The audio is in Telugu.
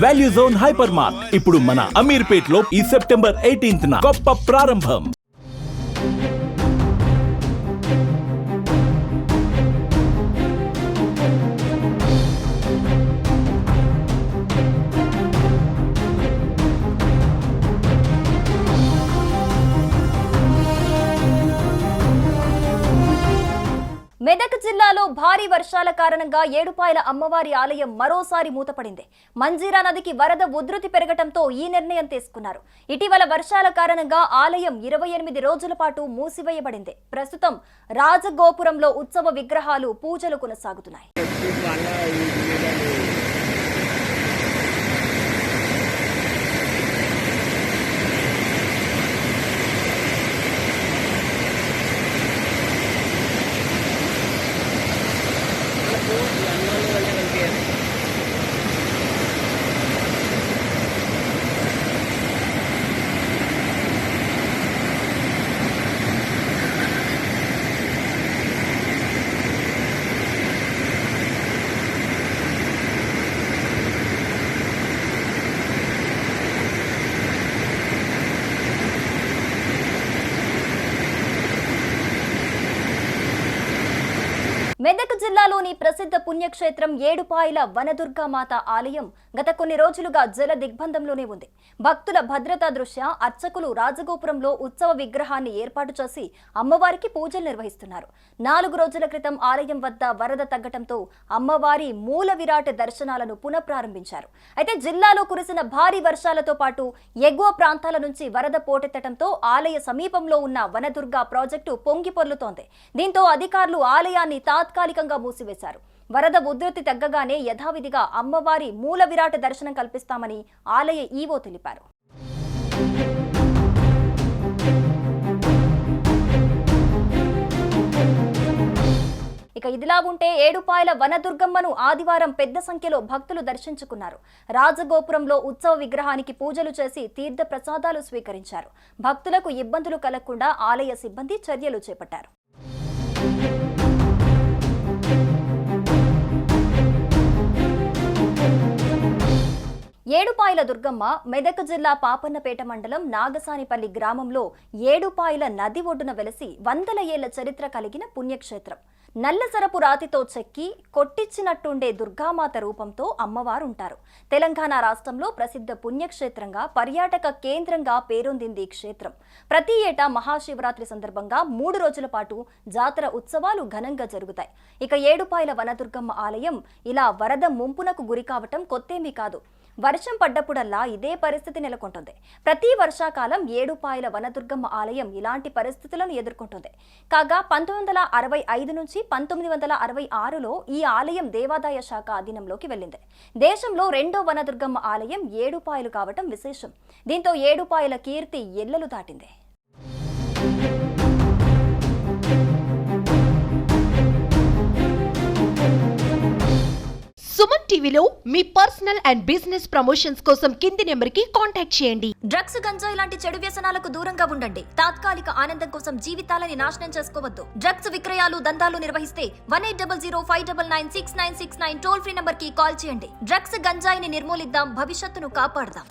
వాల్యూ జోన్ హైపర్ మార్ట్ ఇప్పుడు మన అమీర్పేట్ లో ఈ సెప్టెంబర్ 18న గొప్ప ప్రారంభం. మెదక్ జిల్లాలో భారీ వర్షాల కారణంగా ఏడుపాయల అమ్మవారి ఆలయం మరోసారి మూతపడింది. మంజీరా నదికి వరద ఉధృతి పెరగటంతో ఈ నిర్ణయం తీసుకున్నారు. ఇటీవల వర్షాల కారణంగా ఆలయం 28 రోజుల పాటు మూసివేయబడింది. ప్రస్తుతం రాజగోపురంలో ఉత్సవ విగ్రహాలు పూజలు కొనసాగుతున్నాయి. మెదక్ జిల్లాలోని ప్రసిద్ధ పుణ్యక్షేత్రం ఏడుపాయల వనదుర్గామాత ఆలయం గత కొన్ని రోజులుగా జల దిగ్బంధంలోనే ఉంది. భక్తుల భద్రతా దృష్ట్యా అర్చకులు రాజగోపురంలో ఉత్సవ విగ్రహాన్ని ఏర్పాటు చేసి అమ్మవారికి పూజలు నిర్వహిస్తున్నారు. 4 రోజుల క్రితం ఆలయం వద్ద వరద తగ్గటంతో అమ్మవారి మూల విరాట్ దర్శనాలను పునఃప్రారంభించారు. అయితే జిల్లాలో కురిసిన భారీ వర్షాలతో పాటు ఎగువ ప్రాంతాల నుంచి వరద పోటెత్తడంతో ఆలయ సమీపంలో ఉన్న వనదుర్గా ప్రాజెక్టు పొంగి పొర్లుతోంది. దీంతో అధికారులు ఆలయాన్ని తాత్కాలికంగా మూసివేశారు. వరద ఉధృతి తగ్గగానే యథావిధిగా అమ్మవారి మూల విరాట్ దర్శనం కల్పిస్తామని ఆలయ ఈవో తెలిపారు. ఇక ఇదిలా ఉంటే ఏడుపాయల వనదుర్గమ్మను ఆదివారం పెద్ద సంఖ్యలో భక్తులు దర్శించుకున్నారు. రాజగోపురంలో ఉత్సవ విగ్రహానికి పూజలు చేసి తీర్థ ప్రసాదాలు స్వీకరించారు. భక్తులకు ఇబ్బందులు కలగకుండా ఆలయ సిబ్బంది చర్యలు చేపట్టారు. ఏడుపాయల దుర్గమ్మ మెదక్ జిల్లా పాపన్నపేట మండలం నాగసానిపల్లి గ్రామంలో ఏడుపాయల నది ఒడ్డున వెలసి 100 ఏళ్ల చరిత్ర కలిగిన పుణ్యక్షేత్రం. నల్లసరపు రాతితో చెక్కి కొట్టిచ్చినట్టుండే దుర్గామాత రూపంతో అమ్మవారుంటారు. తెలంగాణ రాష్ట్రంలో ప్రసిద్ధ పుణ్యక్షేత్రంగా పర్యాటక కేంద్రంగా పేరొందింది ఈ క్షేత్రం. ప్రతి ఏటా మహాశివరాత్రి సందర్భంగా 3 రోజుల పాటు జాతర ఉత్సవాలు ఘనంగా జరుగుతాయి. ఇక ఏడుపాయల వనదుర్గమ్మ ఆలయం ఇలా వరద ముంపునకు గురి కావటం కొత్తేమీ కాదు. వర్షం పడ్డప్పుడల్లా ఇదే పరిస్థితి నెలకొంటుంది. ప్రతి వర్షాకాలం ఏడుపాయల వనదుర్గమ్మ ఆలయం ఇలాంటి పరిస్థితులను ఎదుర్కొంటుంది. కాగా 1965 నుంచి 1966లో ఈ ఆలయం దేవాదాయ శాఖ అధీనంలోకి వెళ్ళింది. దేశంలో 2వ వనదుర్గమ్మ ఆలయం ఏడుపాయలు కావటం విశేషం. దీంతో ఏడుపాయల కీర్తి ఎల్లలు దాటింది. సుమన్ టీవీలో మీ పర్సనల్ అండ్ బిజినెస్ ప్రమోషన్స్ కోసం కింది నెంబర్కి కాంటాక్ట్ చేయండి. డ్రగ్స్, గంజాయి లాంటి చెడు వ్యసనాలకు దూరంగా ఉండండి. తాత్కాలిక ఆనందం కోసం జీవితాలని నాశనం చేసుకోవద్దు. డ్రగ్స్ విక్రయాలు, దందాలు నిర్వహిస్తే 180059996969 టోల్ ఫ్రీ నంబర్ కి కాల్ చేయండి. డ్రగ్స్, గంజాయిని నిర్మూలిద్దాం, భవిష్యత్తును కాపాడదాం.